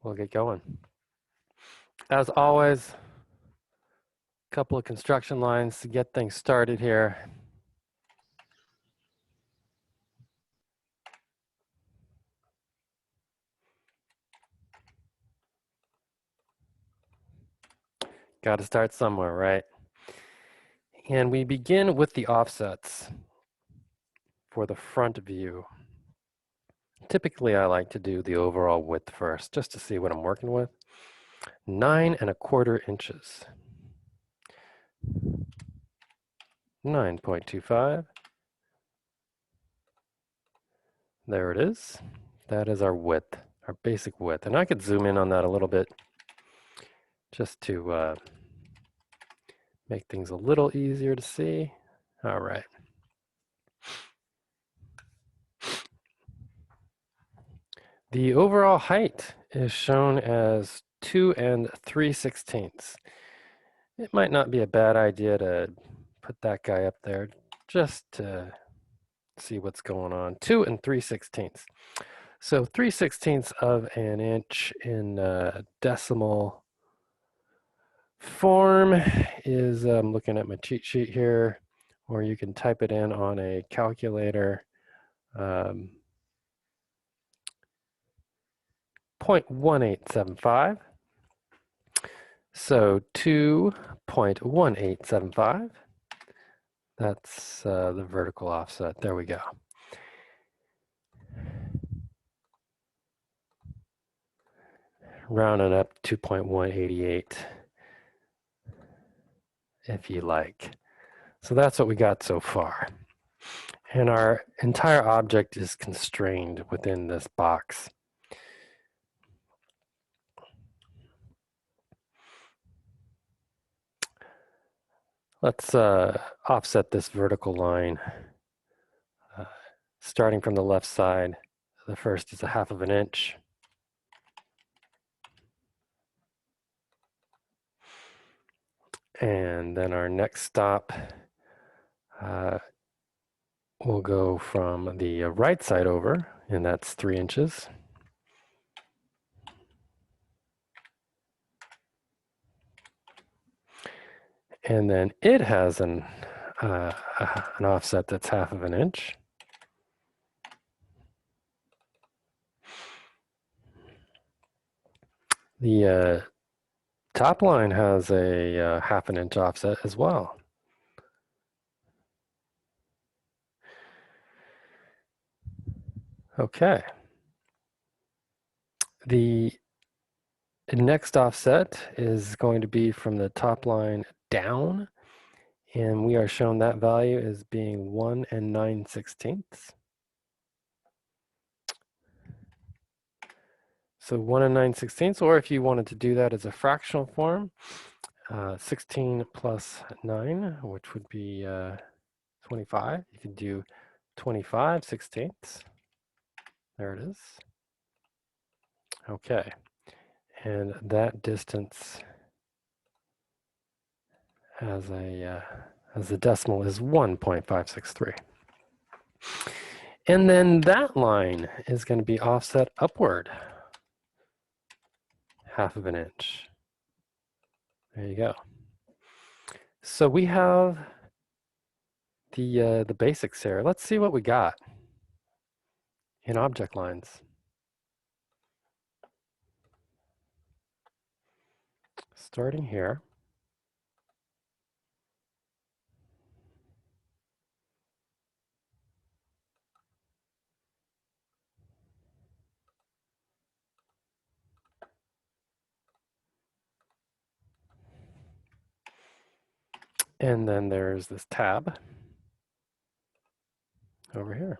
we'll get going. As always, a couple of construction lines to get things started here. Got to start somewhere, right? And we begin with the offsets for the front view. Typically, I like to do the overall width first, just to see what I'm working with. 9¼ inches. 9.25. There it is. That is our width, our basic width. And I could zoom in on that a little bit just to make things a little easier to see. All right. The overall height is shown as 2 3/16. It might not be a bad idea to put that guy up there just to see what's going on. 2 3/16. So 3/16 of an inch in decimal form is, I'm looking at my cheat sheet here, or you can type it in on a calculator. 0.1875. So 2.1875. That's the vertical offset. There we go. Rounding up 2.188 if you like. So that's what we got so far. And our entire object is constrained within this box. Let's offset this vertical line. Starting from the left side, the first is 1/2 inch. And then our next stop will go from the right side over, and that's 3 inches. And then it has an offset that's 1/2 inch. The top line has a 1/2 inch offset as well. Okay. The next offset is going to be from the top line down, and we are shown that value as being 1 9/16. So 1 9/16, or if you wanted to do that as a fractional form, 16 plus 9, which would be 25. You could do 25/16. There it is. Okay, and that distance as a decimal is 1.563. And then that line is going to be offset upward 1/2 inch. There you go. So we have the basics here. Let's see what we got in object lines. Starting here. And then there's this tab over here.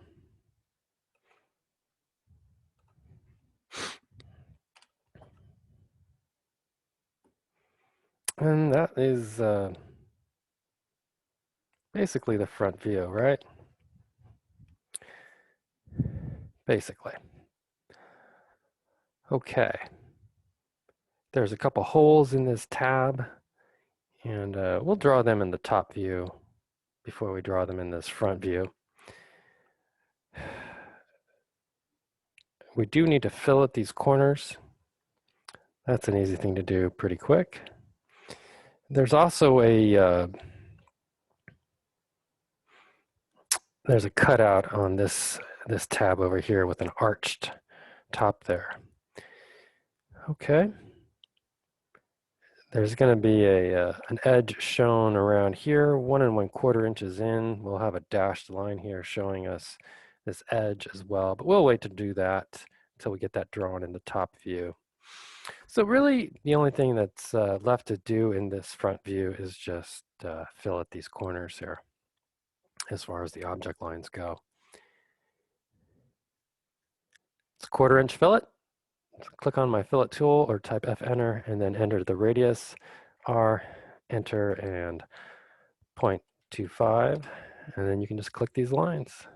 And that is basically the front view, right? Basically. Okay. There's a couple holes in this tab, and we'll draw them in the top view before we draw them in this front view. We do need to fillet these corners. That's an easy thing to do pretty quick. There's also there's a cutout on this tab over here with an arched top there. Okay. There's going to be an edge shown around here, 1 1/4 inches in. We'll have a dashed line here showing us this edge as well, but we'll wait to do that until we get that drawn in the top view. So really, the only thing that's left to do in this front view is just fillet these corners here as far as the object lines go. It's a 1/4 inch fillet. Click on my fillet tool or type F enter and then enter the radius, R, enter, and 0.25, and then you can just click these lines.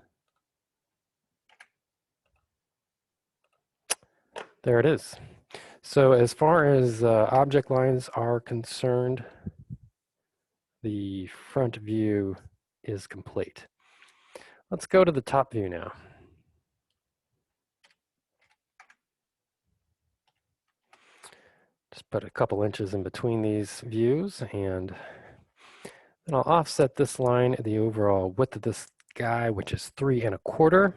There it is. So as far as object lines are concerned, the front view is complete. Let's go to the top view now. Just put a couple inches in between these views, and then I'll offset this line, the overall width of this guy, which is 3 1/4.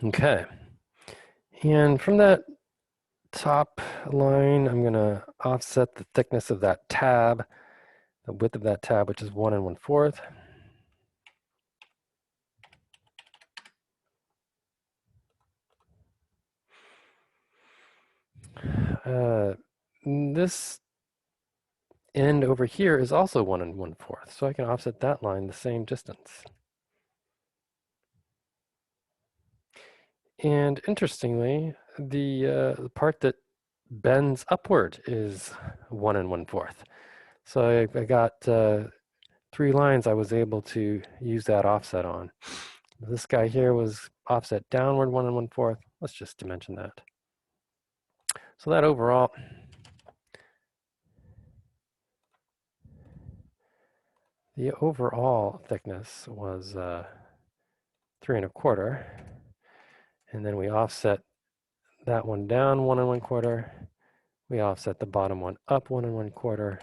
Okay. And from that top line, I'm going to offset the thickness of that tab, the width of that tab, which is 1 1/4. This end over here is also 1 1/4, so I can offset that line the same distance. And interestingly, the part that bends upward is 1 1/4. So I got 3 lines I was able to use that offset on. This guy here was offset downward 1 1/4. Let's just dimension that. So that overall, the overall thickness was 3 1/4, and then we offset that one down 1 1/4. We offset the bottom one up 1 1/4.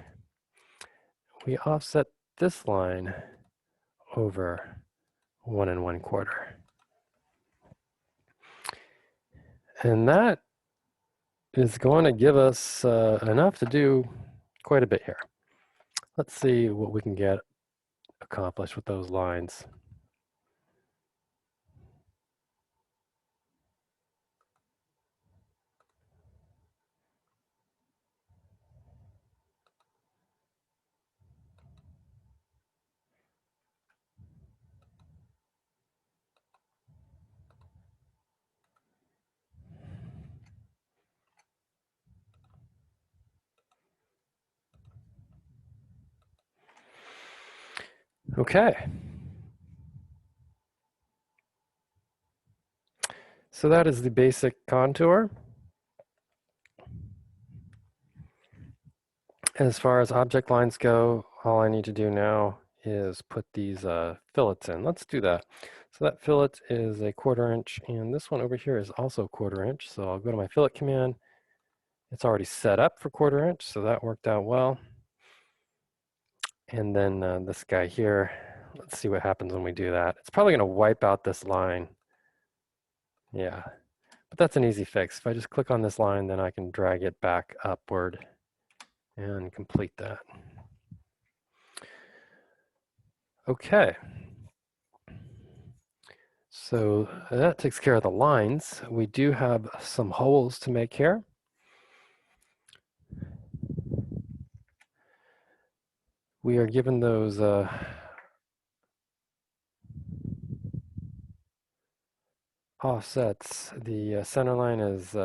We offset this line over 1 1/4. And that is going to give us enough to do quite a bit here. Let's see what we can get accomplished with those lines. Okay. So that is the basic contour. As far as object lines go, all I need to do now is put these fillets in. Let's do that. So that fillet is a 1/4 inch, and this one over here is also 1/4 inch. So I'll go to my fillet command. It's already set up for 1/4 inch, so that worked out well. And then this guy here, let's see what happens when we do that. It's probably going to wipe out this line. Yeah, but that's an easy fix. If I just click on this line, then I can drag it back upward and complete that. Okay. So that takes care of the lines. We do have some holes to make here. We are given those offsets. The center line is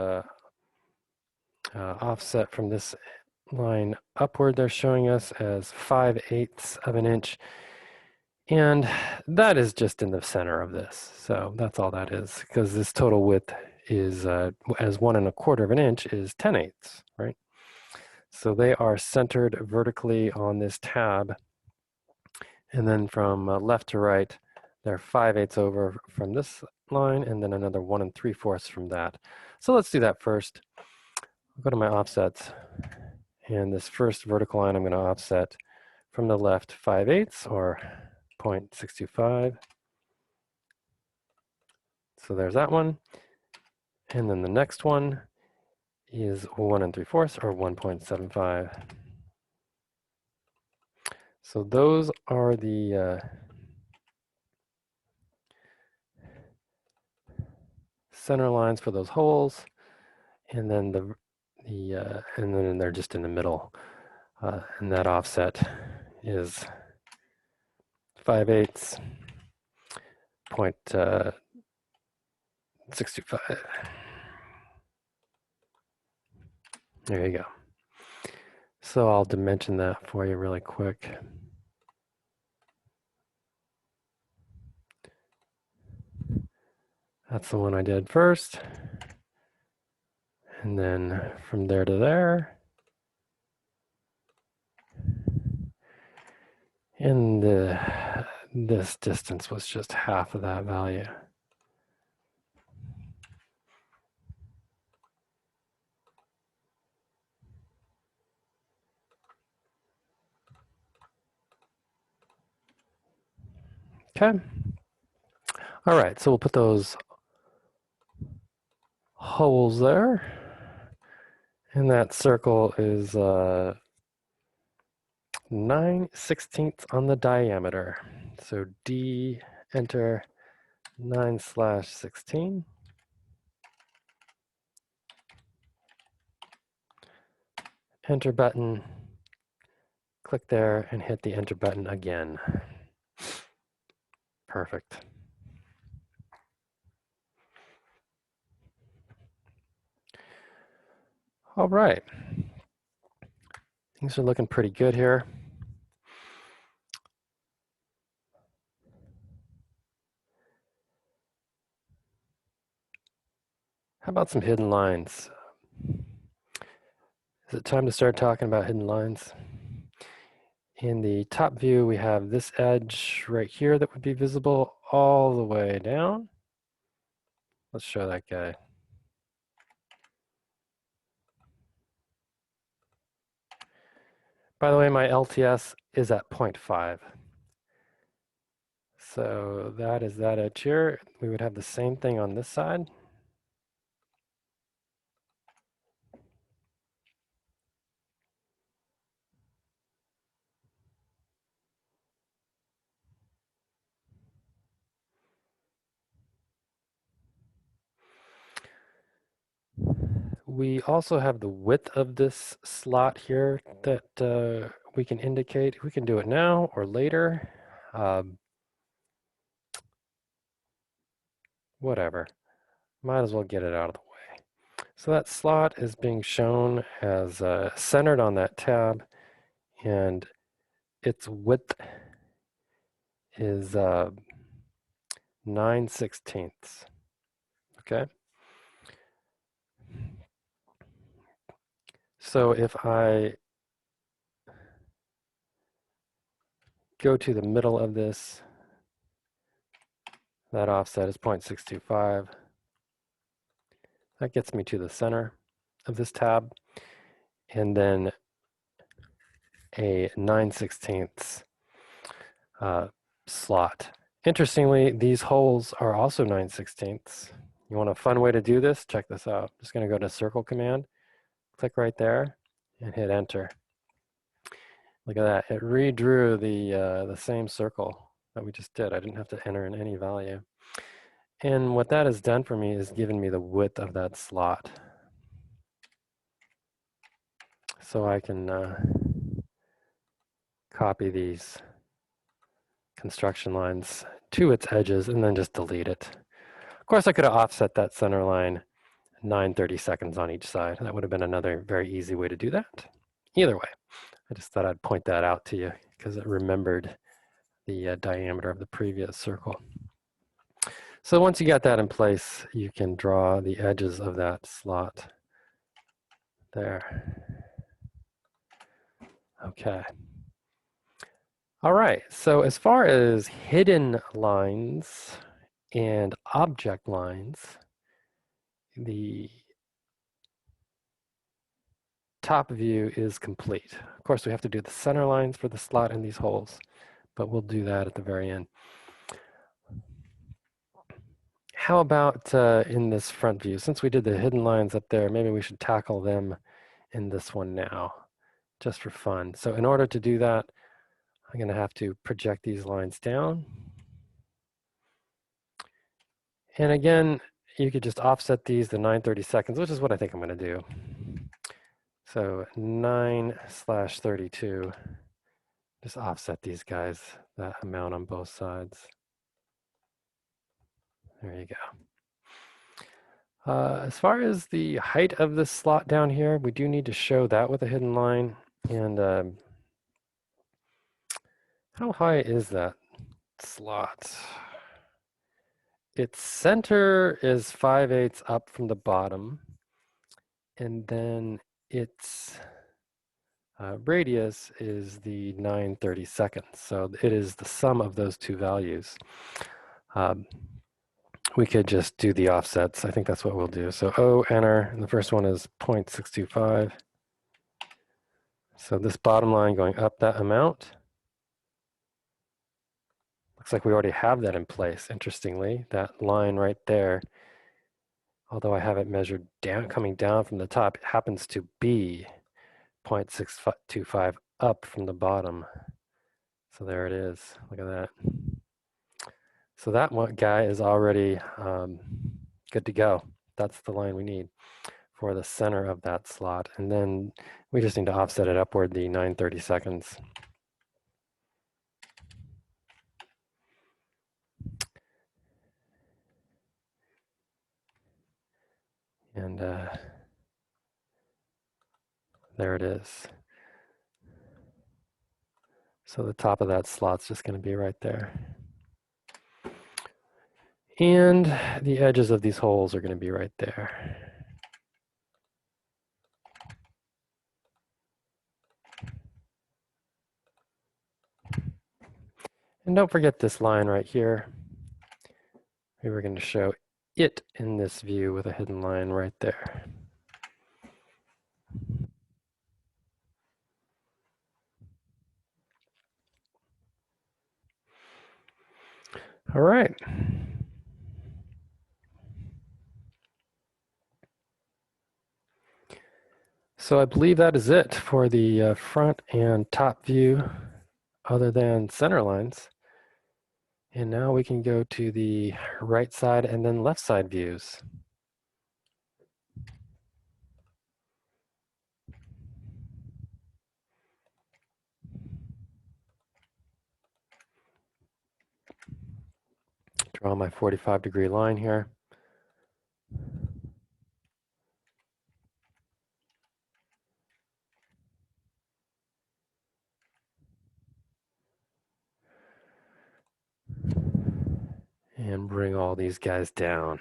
offset from this line upward. They're showing us as 5/8 of an inch. And that is just in the center of this. So that's all that is, because this total width is, as 1 1/4 of an inch is 10/8, right? So they are centered vertically on this tab. And then from left to right, they're 5/8 over from this line, and then another 1 3/4 from that. So let's do that first. I'll go to my offsets, and this first vertical line I'm going to offset from the left 5/8 or 0.625. So there's that one. And then the next one is 1 3/4 or 1.75. So those are the center lines for those holes, and then and then they're just in the middle, and that offset is 5/8, 0.625. There you go. So I'll dimension that for you really quick. That's the one I did first. And then from there to there. And this distance was just half of that value. Okay. All right, so we'll put those holes there. And that circle is 9/16 on the diameter. So D, enter 9/16. Enter button, click there and hit the enter button again. Perfect. All right. Things are looking pretty good here. How about some hidden lines? Is it time to start talking about hidden lines? In the top view, we have this edge right here that would be visible all the way down. Let's show that guy. By the way, my LTS is at 0.5. So that is that edge here. We would have the same thing on this side. We also have the width of this slot here that we can indicate. We can do it now or later. Whatever. Might as well get it out of the way. So that slot is being shown as centered on that tab, and its width is 9/16. Okay. So if I go to the middle of this, that offset is 0.625. That gets me to the center of this tab, and then a 9/16 slot. Interestingly, these holes are also 9/16. You want a fun way to do this? Check this out. I'm just going to go to circle command, click right there, and hit enter. Look at that. It redrew the same circle that we just did. I didn't have to enter in any value. And what that has done for me is given me the width of that slot. So I can copy these construction lines to its edges and then just delete it. Of course, I could have offset that center line 9/32 on each side. That would have been another very easy way to do that. Either way, I just thought I'd point that out to you because it remembered the diameter of the previous circle. So once you got that in place, you can draw the edges of that slot there. Okay. All right, so as far as hidden lines and object lines, the top view is complete. Of course, we have to do the center lines for the slot in these holes, but we'll do that at the very end. How about in this front view? Since we did the hidden lines up there, maybe we should tackle them in this one now, just for fun. So in order to do that, I'm going to have to project these lines down. And again, you could just offset these to 9/32, which is what I think I'm going to do. So 9/32, just offset these guys, that amount on both sides. There you go. As far as the height of this slot down here, we do need to show that with a hidden line. And how high is that slot? Its center is 5/8 up from the bottom. And then its radius is the 9/32. So it is the sum of those two values. We could just do the offsets. I think that's what we'll do. So O, enter, and the first one is 0.625. So this bottom line going up that amount. Looks like we already have that in place, interestingly. That line right there, although I have it measured down, coming down from the top, it happens to be 0.625 up from the bottom. So there it is. Look at that. So that one guy is already good to go. That's the line we need for the center of that slot. And then we just need to offset it upward the 9/32. And there it is. So the top of that slot's just going to be right there. And the edges of these holes are going to be right there. And don't forget this line right here. We were going to show it in this view with a hidden line right there. All right. So I believe that is it for the front and top view, other than center lines. And now we can go to the right side and then left side views. Draw my 45-degree line here. And bring all these guys down.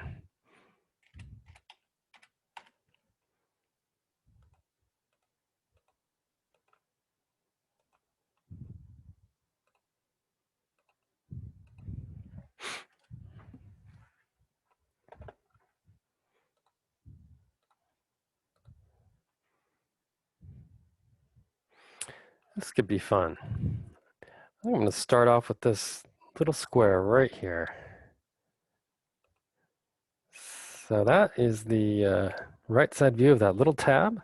This could be fun. I'm going to start off with this little square right here. So that is the right side view of that little tab.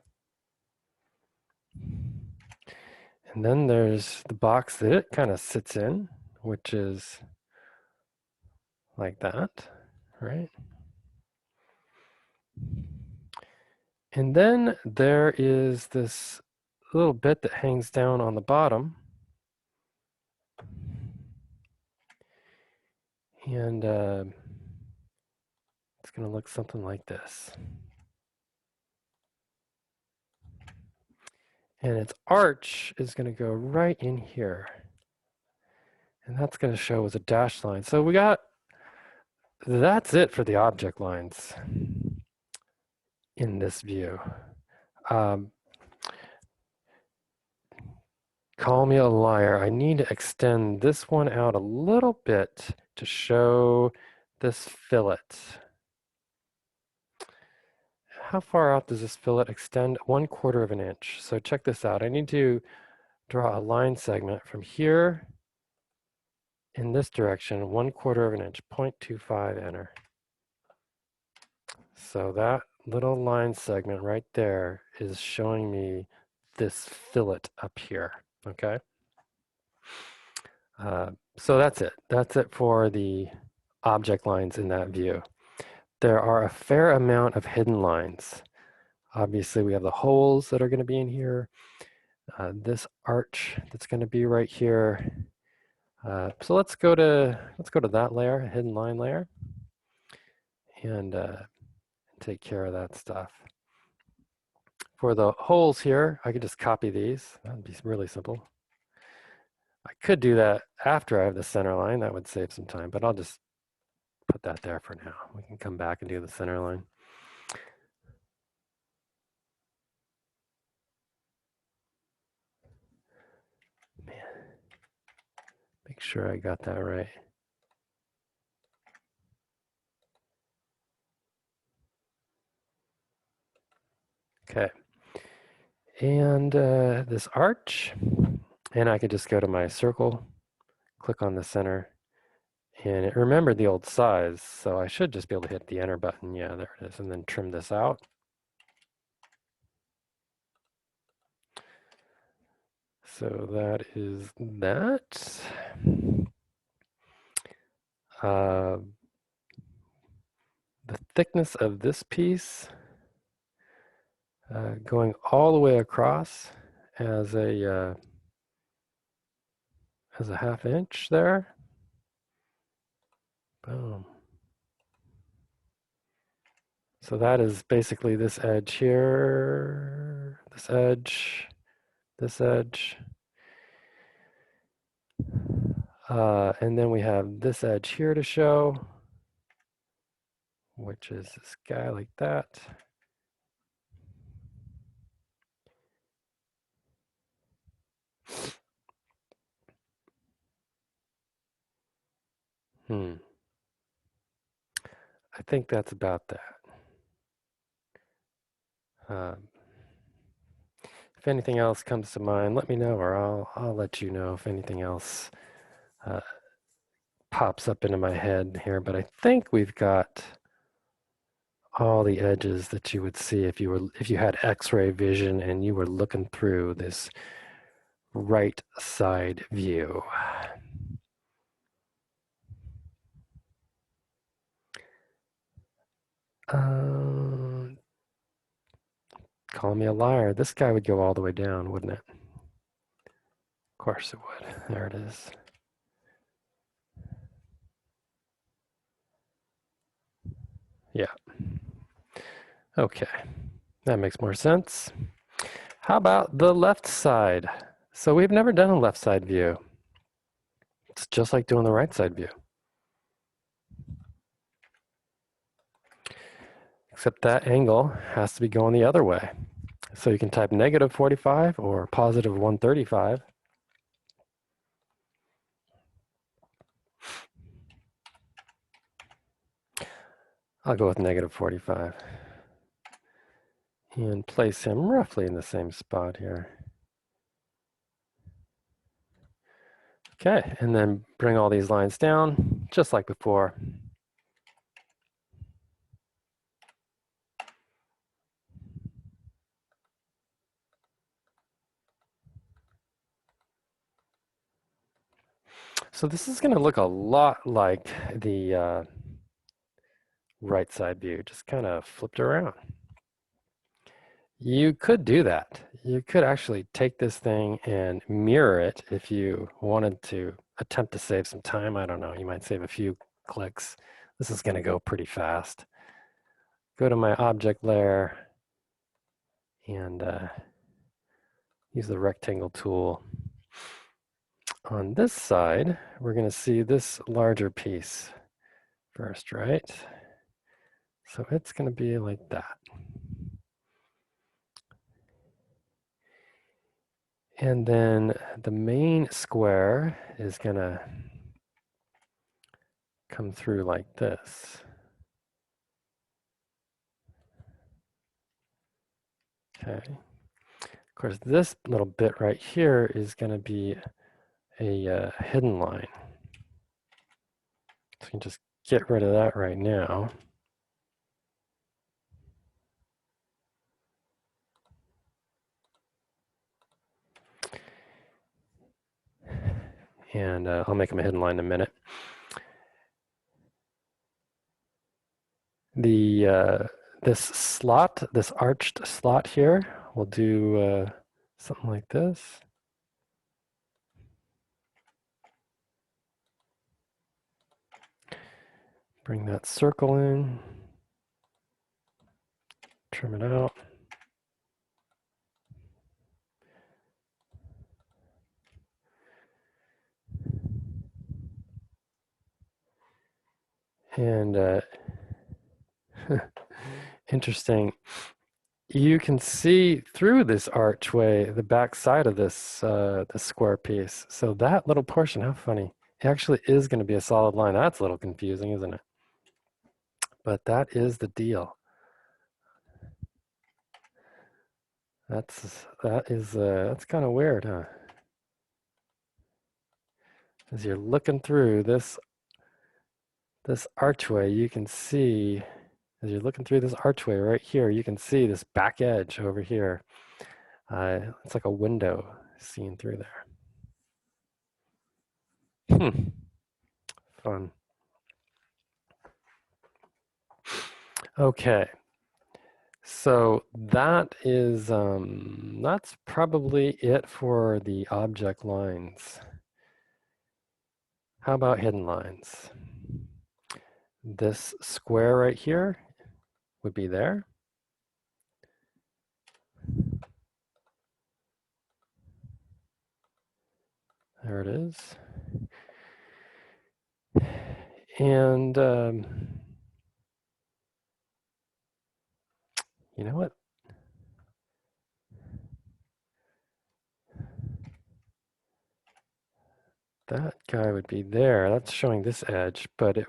And then there's the box that it kind of sits in, which is like that, right? And then there is this little bit that hangs down on the bottom. And it's going to look something like this. And its arch is going to go right in here. And that's going to show as a dashed line. So that's it for the object lines in this view. Call me a liar. I need to extend this one out a little bit to show this fillet. How far out does this fillet extend? 1/4 of an inch. So check this out. I need to draw a line segment from here in this direction, 1/4 of an inch, 0.25, enter. So that little line segment right there is showing me this fillet up here, okay? So that's it. That's it for the object lines in that view. There are a fair amount of hidden lines. Obviously, we have the holes that are going to be in here. This arch that's going to be right here. So let's go to that layer, hidden line layer, and take care of that stuff. For the holes here, I could just copy these. That'd be really simple. I could do that after I have the center line. That would save some time, but I'll just put that there for now. We can come back and do the center line. Man, make sure I got that right. Okay. And this arch, and I could just go to my circle, click on the center, and it remembered the old size, so I should just be able to hit the enter button. Yeah, there it is, and then trim this out. So that is that. The thickness of this piece going all the way across as a 1/2 inch there. Boom. So that is basically this edge here, this edge, this edge. And then we have this edge here to show, which is this guy like that. I think that's about that. If anything else comes to mind, let me know, or I'll let you know if anything else pops up into my head here. But I think we've got all the edges that you would see if you had X-ray vision and you were looking through this right side view. Call me a liar. This guy would go all the way down, wouldn't it? Of course it would. There it is. Yeah. Okay. That makes more sense. How about the left side? So we've never done a left side view. It's just like doing the right side view. Except that angle has to be going the other way. So you can type -45 or +135. I'll go with -45. And place him roughly in the same spot here. Okay, and then bring all these lines down, just like before. So this is going to look a lot like the right side view, just kind of flipped around. You could do that. You could actually take this thing and mirror it if you wanted to attempt to save some time. I don't know, you might save a few clicks. This is going to go pretty fast. Go to my object layer and use the rectangle tool. On this side, we're going to see this larger piece first, right? So it's going to be like that. And then the main square is going to come through like this. Okay. Of course, this little bit right here is going to be a hidden line. So you can just get rid of that right now. And I'll make them a hidden line in a minute. This slot, this arched slot here, we'll do something like this. Bring that circle in, trim it out. And interesting, you can see through this archway the back side of this square piece. So that little portion, how funny. It actually is going to be a solid line. That's a little confusing, isn't it? But that is the deal. That's kind of weird, huh? As you're looking through this archway, you can see, as you're looking through this archway right here, you can see this back edge over here. It's like a window seen through there. Fun. Okay. So that's probably it for the object lines. How about hidden lines? This square right here would be there. There it is. And you know what? That guy would be there. That's showing this edge, but it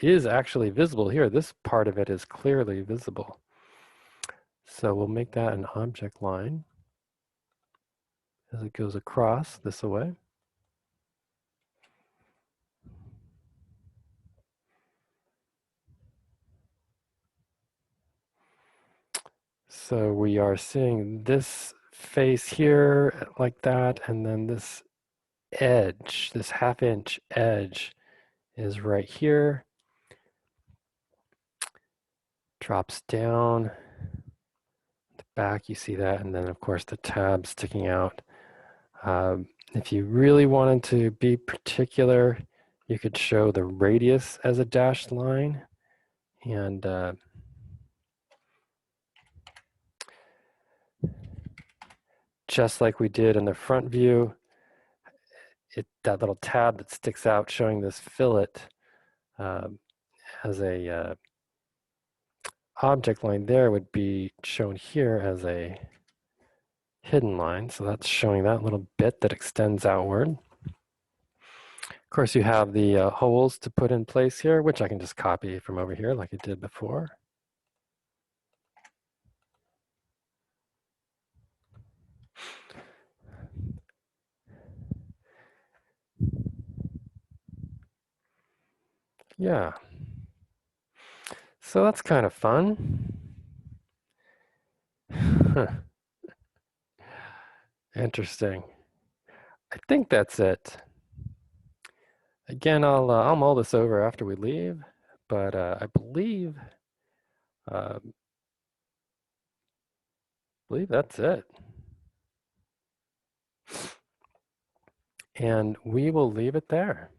is actually visible here. This part of it is clearly visible. So we'll make that an object line as it goes across this way. So we are seeing this face here like that, and then this edge, this half-inch edge is right here. Drops down. The back, you see that, and then of course the tab sticking out. If you really wanted to be particular, you could show the radius as a dashed line, and just like we did in the front view, that little tab that sticks out showing this fillet as a object line there would be shown here as a hidden line. So that's showing that little bit that extends outward. Of course, you have the holes to put in place here, which I can just copy from over here like I did before. Yeah. So that's kind of fun. Interesting. I think that's it. Again, I'll mull this over after we leave, but I uh, believe that's it. And we will leave it there.